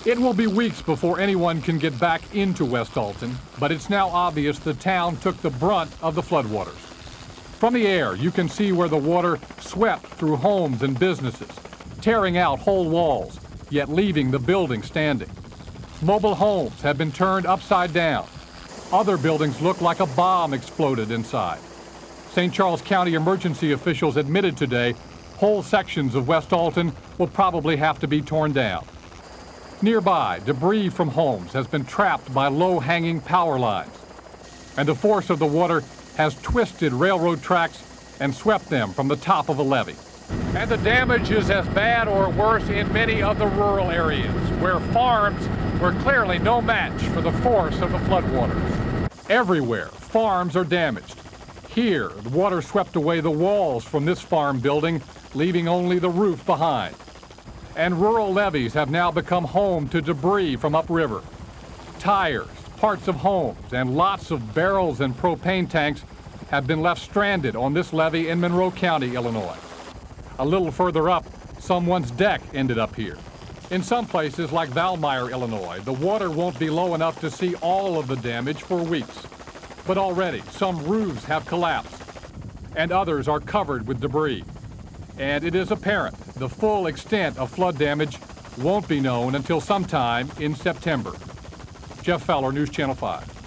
It will be weeks before anyone can get back into West Alton, but it's now obvious the town took the brunt of the floodwaters. From the air, you can see where the water swept through homes and businesses, tearing out whole walls, yet leaving the buildings standing. Mobile homes have been turned upside down. Other buildings look like a bomb exploded inside. St. Charles County emergency officials admitted today whole sections of West Alton will probably have to be torn down. Nearby, debris from homes has been trapped by low-hanging power lines, and the force of the water has twisted railroad tracks and swept them from the top of a levee. And the damage is as bad or worse in many of the rural areas, where farms were clearly no match for the force of the floodwaters. Everywhere, farms are damaged. Here, the water swept away the walls from this farm building, leaving only the roof behind. And rural levees have now become home to debris from upriver. Tires, parts of homes, and lots of barrels and propane tanks have been left stranded on this levee in Monroe County, Illinois. A little further up, someone's deck ended up here. In some places, like Valmeyer, Illinois, the water won't be low enough to see all of the damage for weeks. But already, some roofs have collapsed, and others are covered with debris. And it is apparent the full extent of flood damage won't be known until sometime in September. Jeff Fowler, News Channel 5.